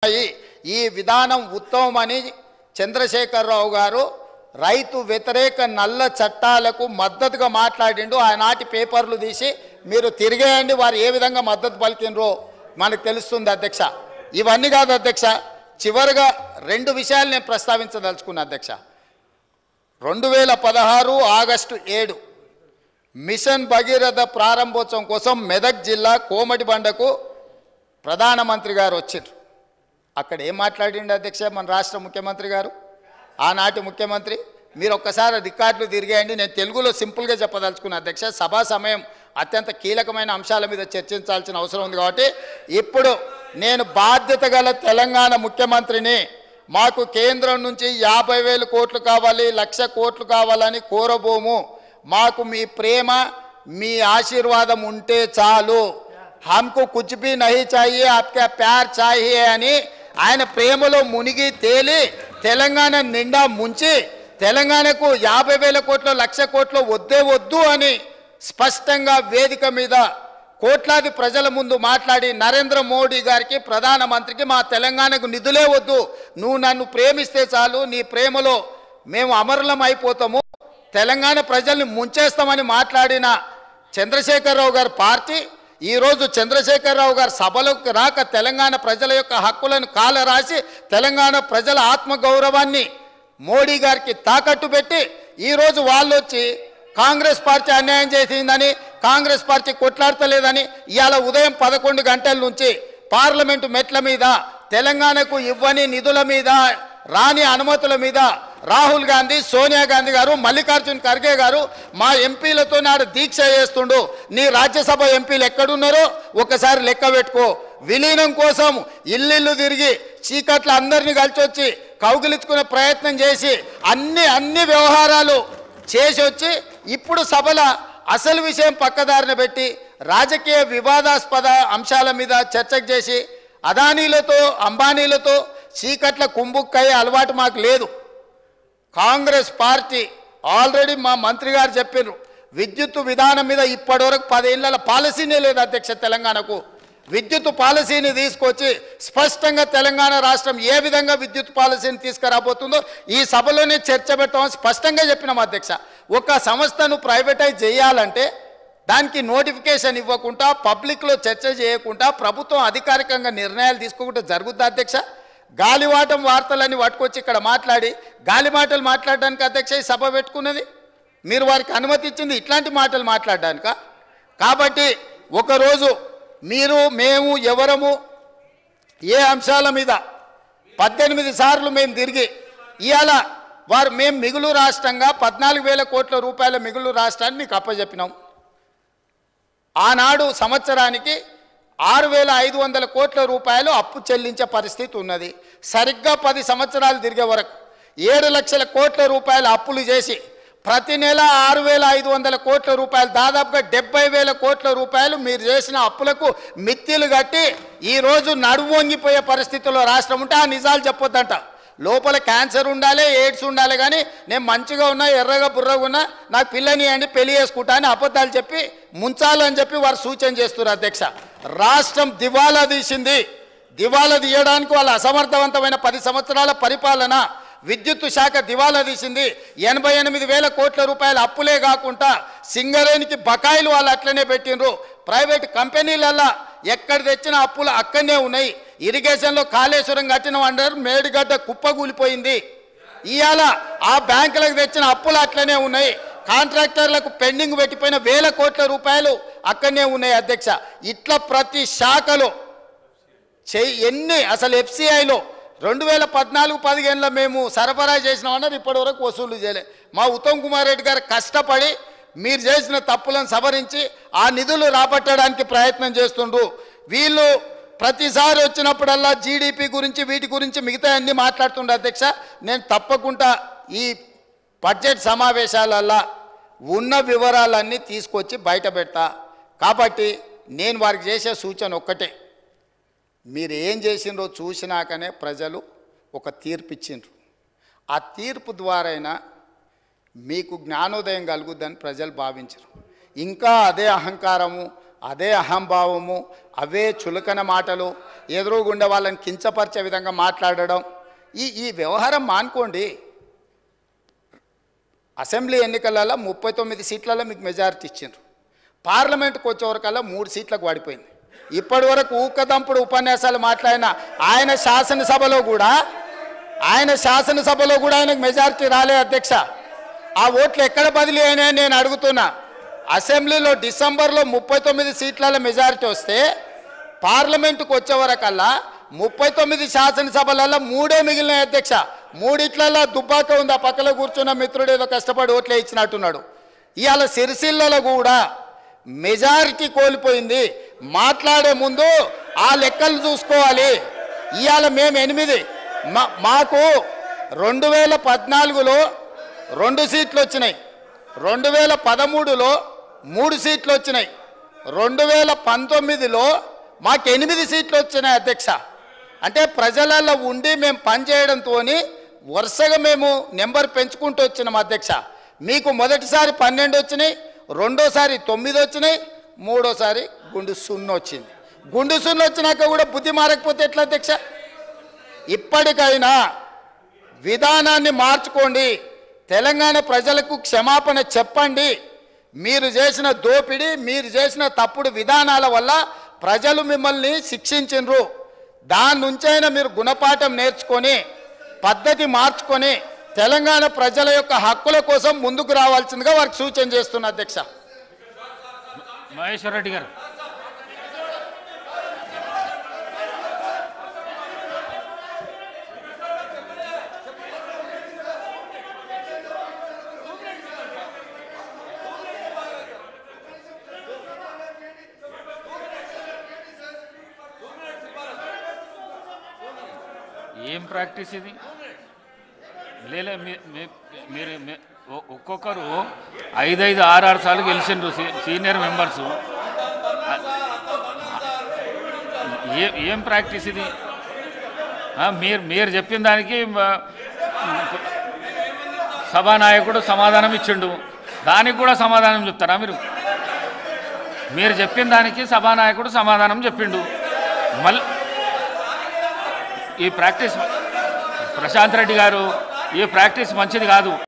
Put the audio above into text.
ఈ విధానం ఉత్తమమని చంద్రశేఖరరావు గారు రైతు వ్యతిరేక నల్ల చట్టాలకు మద్దతుగా మాట్లాడిండు. ఆనాటి పేపర్లు తీసి మీరు తిరిగేయండి, వారు ఏ విధంగా మద్దతు పలికినరో మనకు తెలుస్తుంది అధ్యక్ష. ఇవన్నీ కాదు అధ్యక్ష, చివరిగా రెండు విషయాలు నేను ప్రస్తావించదలుచుకున్నా అధ్యక్ష. 2016 ఆగస్టు 7 మిషన్ భగీరథ ప్రారంభోత్సవం కోసం మెదక్ జిల్లా కోమటిబండకు ప్రధానమంత్రి గారు వచ్చారు. అక్కడ ఏం మాట్లాడిండు అధ్యక్ష మన రాష్ట్ర ముఖ్యమంత్రి గారు, ఆనాటి ముఖ్యమంత్రి? మీరు ఒక్కసారి రికార్డులు తిరిగేయండి. నేను తెలుగులో సింపుల్గా చెప్పదలుచుకున్న అధ్యక్ష, సభా సమయం అత్యంత కీలకమైన అంశాల మీద చర్చించాల్సిన అవసరం ఉంది కాబట్టి ఇప్పుడు నేను బాధ్యత గల తెలంగాణ ముఖ్యమంత్రిని, మాకు కేంద్రం నుంచి 50,000 కోట్లు కావాలి, 1,00,000 కోట్లు కావాలని కోరబోము. మాకు మీ ప్రేమ మీ ఆశీర్వాదం ఉంటే చాలు, హమ్కు కుచ్ భీ నహీ చాహియే ఆప్కా ప్యార్ చాహియే అని ఆయన ప్రేమలో మునిగి తేలి తెలంగాణ నిండా ముంచి తెలంగాణకు 50,000 కోట్లు 1,00,000 కోట్లు వద్దే వద్దు అని స్పష్టంగా వేదిక మీద కోట్లాది ప్రజల ముందు మాట్లాడి నరేంద్ర మోడీ గారికి ప్రధానమంత్రికి మా తెలంగాణకు నిధులే వద్దు, నువ్వు నన్ను ప్రేమిస్తే చాలు, నీ ప్రేమలో మేము అమరులం అయిపోతాము, తెలంగాణ ప్రజల్ని ముంచేస్తామని మాట్లాడిన చంద్రశేఖరరావు గారి పార్టీ ఈరోజు చంద్రశేఖరరావు గారు సభలోకి రాక తెలంగాణ ప్రజల యొక్క హక్కులను కాలరాసి తెలంగాణ ప్రజల ఆత్మగౌరవాన్ని మోడీ గారికి తాకట్టు పెట్టి ఈరోజు వాళ్ళు వచ్చి కాంగ్రెస్ పార్టీ అన్యాయం చేసిందని, కాంగ్రెస్ పార్టీ కొట్లాడతలేదని ఇవాళ ఉదయం 11 గంటల నుంచి పార్లమెంటు మెట్ల మీద తెలంగాణకు ఇవ్వని నిధుల మీద రాని అనుమతుల మీద రాహుల్ గాంధీ, సోనియా గాంధీ గారు, మల్లికార్జున్ ఖర్గే గారు మా ఎంపీలతో నాడు దీక్ష చేస్తుండు. నీ రాజ్యసభ ఎంపీలు ఎక్కడున్నారో ఒకసారి లెక్క పెట్టుకో. విలీనం కోసం ఇల్లు తిరిగి చీకట్ల అందరినీ కలిసి వచ్చి కౌగిలించుకునే ప్రయత్నం చేసి అన్ని వ్యవహారాలు చేసి వచ్చి ఇప్పుడు సభల అసలు విషయం పక్కదారిన పెట్టి రాజకీయ వివాదాస్పద అంశాల మీద చర్చకు చేసి అదానీలతో అంబానీలతో చీకట్ల కుంభుక్కయ్యే అలవాటు మాకు లేదు. కాంగ్రెస్ పార్టీ ఆల్రెడీ మా మంత్రి గారు చెప్పారు, విద్యుత్ విధానం మీద ఇప్పటివరకు 10 ఏళ్ల పాలసీనే లేదు అధ్యక్ష. తెలంగాణకు విద్యుత్ పాలసీని తీసుకొచ్చి స్పష్టంగా తెలంగాణ రాష్ట్రం ఏ విధంగా విద్యుత్ పాలసీని తీసుకురాబోతుందో ఈ సభలోనే చర్చ పెడతామని స్పష్టంగా చెప్పినాం అధ్యక్ష. ఒక సంస్థను ప్రైవేటైజ్ చేయాలంటే దానికి నోటిఫికేషన్ ఇవ్వకుండా పబ్లిక్లో చర్చ చేయకుండా ప్రభుత్వం అధికారికంగా నిర్ణయాలు తీసుకోకుండా జరుగుద్ది అధ్యక్ష. గాలివాటం వార్తలని పట్టుకొచ్చి ఇక్కడ మాట్లాడి గాలి మాటలు మాట్లాడడానికి అధ్యక్ష ఈ సభ పెట్టుకున్నది. మీరు వారికి అనుమతి ఇచ్చింది ఇట్లాంటి మాటలు మాట్లాడడానిక? కాబట్టి ఒకరోజు మీరు మేము ఎవరము ఏ అంశాల మీద 18 సార్లు మేము తిరిగి ఇవాళ మేము మిగులు రాష్ట్రంగా 14,000 కోట్ల రూపాయల మిగులు రాష్ట్రాన్ని మీకు అప్పచెప్పినాం. ఆనాడు సంవత్సరానికి 6,500 కోట్ల రూపాయలు అప్పు చెల్లించే పరిస్థితి ఉన్నది. సరిగ్గా 10 సంవత్సరాలు తిరిగే వరకు 7 లక్షల కోట్ల రూపాయల అప్పులు చేసి ప్రతి నెల 6,500 కోట్ల రూపాయలు, దాదాపుగా 70,000 కోట్ల రూపాయలు మీరు చేసిన అప్పులకు మిత్తిలు కట్టి ఈరోజు నడుము వంగిపోయే పరిస్థితుల్లో రాష్ట్రం ఉంటే ఆ నిజాలు చెప్పొద్దంట. లోపల క్యాన్సర్ ఉండాలి, ఎయిడ్స్ ఉండాలి, కానీ నేను మంచిగా ఉన్నా, ఎర్రగా బుర్రగా ఉన్నా, నాకు పిల్లని అండి పెళ్లి చేసుకుంటా అని అబద్ధాలు చెప్పి ముంచాలని చెప్పి వారు సూచన చేస్తున్నారు అధ్యక్ష. రాష్ట్రం దివాలా తీసింది. దివాలా తీయడానికి వాళ్ళ అసమర్థవంతమైన 10 సంవత్సరాల పరిపాలన, విద్యుత్ శాఖ దివాలా తీసింది. 88,000 కోట్ల రూపాయల అప్పులే కాకుండా సింగరేణికి బకాయిలు వాళ్ళు అట్లనే పెట్టినరు. ప్రైవేట్ కంపెనీలల్లో ఎక్కడ తెచ్చిన అప్పులు అక్కడనే ఉన్నాయి. ఇరిగేషన్లో కాళేశ్వరం కట్టిన అంటారు, మేడిగడ్డ కుప్పగూలిపోయింది. ఇవాళ ఆ బ్యాంకులకు తెచ్చిన అప్పులు అట్లనే ఉన్నాయి. కాంట్రాక్టర్లకు పెండింగ్ పెట్టిపోయిన 1,000 కోట్ల రూపాయలు అక్కడనే ఉన్నాయి అధ్యక్ష. ఇట్లా ప్రతి శాఖలో ఎన్ని అసలు FCIలో 2014-15లో మేము సరఫరా చేసినామన్నారు, ఇప్పటివరకు వసూలు చేయలే. మా ఉత్తమ్ కుమార్ రెడ్డి గారు కష్టపడి మీరు చేసిన తప్పులను సవరించి ఆ నిధులు రాబట్టడానికి ప్రయత్నం చేస్తుండ్రు. వీళ్ళు ప్రతిసారి వచ్చినప్పుడల్లా GDP గురించి వీటి గురించి మిగతా అన్నీ మాట్లాడుతుండే అధ్యక్ష. నేను తప్పకుండా ఈ బడ్జెట్ సమావేశాలల్లో ఉన్న వివరాలన్నీ తీసుకొచ్చి బయట పెడతా. కాబట్టి నేను వారికి చేసే సూచన ఒక్కటే, మీరు ఏం చేసిండ్రో చూసినాకనే ప్రజలు ఒక తీర్పు ఇచ్చిండ్రు. ఆ తీర్పు ద్వారా మీకు జ్ఞానోదయం కలుగుద్దని ప్రజలు భావించరు. ఇంకా అదే అహంకారము అదే అహంభావము, అవే చులకన మాటలు, ఎదురుగుండా వాళ్ళని కించపరిచే విధంగా మాట్లాడడం, ఈ వ్యవహారం మానుకోండి. అసెంబ్లీ ఎన్నికలలో 39 సీట్లలో మీకు మెజారిటీ ఇచ్చిండ్రు. పార్లమెంట్కి వచ్చేవరకల్లా 3 సీట్లకు పడిపోయింది. ఇప్పటి వరకు ఊకదంపుడు ఉపన్యాసాలు మాట్లాడిన ఆయన శాసనసభలో కూడా ఆయనకు మెజారిటీ రాలే అధ్యక్ష. ఆ ఓట్లు ఎక్కడ బదిలీ అయినాయని నేను అడుగుతున్నా. అసెంబ్లీలో డిసెంబర్లో 39 సీట్ల మెజారిటీ వస్తే పార్లమెంటుకు వచ్చేవరకల్లా 39 శాసనసభలలో 3 మిగిలినాయి అధ్యక్ష. 3 దుబ్బాక ఉంది, ఆ పక్కలో కూర్చున్న మిత్రుడు ఏదో కష్టపడి ఓట్లే ఇచ్చినట్టున్నాడు. ఇవాళ సిరిసిల్లలో కూడా మెజారిటీ కోల్పోయింది. మాట్లాడే ముందు ఆ లెక్కలు చూసుకోవాలి. ఇవాళ మేము 8, మాకు 2014లో 2 సీట్లు వచ్చినాయి, 2013లో 3 సీట్లు వచ్చినాయి, 2019లో మాకు 8 సీట్లు వచ్చినాయి అధ్యక్ష. అంటే ప్రజలలో ఉండి మేము పనిచేయడంతో వరుసగా మేము నెంబర్ పెంచుకుంటూ వచ్చినాం అధ్యక్ష. మీకు మొదటిసారి 12 వచ్చినాయి, రెండోసారి 9 వచ్చినాయి, మూడోసారి గుండు 0 వచ్చింది. గుండు 0 వచ్చినాక కూడా బుద్ధి మారకపోతే ఎట్లా అధ్యక్ష? ఇప్పటికైనా విధానాన్ని మార్చుకోండి. తెలంగాణ ప్రజలకు క్షమాపణ చెప్పండి. మీరు చేసిన దోపిడీ, మీరు చేసిన తప్పుడు విధానాల వల్ల ప్రజలు మిమ్మల్ని శిక్షించిండ్రు. దాని నుంచైనా మీరు గుణపాఠం నేర్చుకొని పద్ధతి మార్చుకొని తెలంగాణ ప్రజల యొక్క హక్కుల కోసం ముందుకు రావాల్సిందిగా వారికి సూచన చేస్తున్నా అధ్యక్ష. మహేశ్వర్ రెడ్డి గారు. ఏం ప్రాక్టీస్ ఇది? లేలే, మీరు ఒక్కొక్కరు 5, 6 సార్లు గెలిచిండ్రు సీనియర్ మెంబర్సు. ఏం ప్రాక్టీస్ ఇది? మీరు చెప్పిన దానికి సభానాయకుడు సమాధానం ఇచ్చిండు, దానికి కూడా సమాధానం చెప్తారా మీరు? మీరు చెప్పిన దానికి సభానాయకుడు సమాధానం చెప్పిండు. మళ్ళీ ఈ ప్రాక్టీస్ ప్రశాంత్ రెడ్డి గారు, ఈ ప్రాక్టీస్ మంచిది కాదు.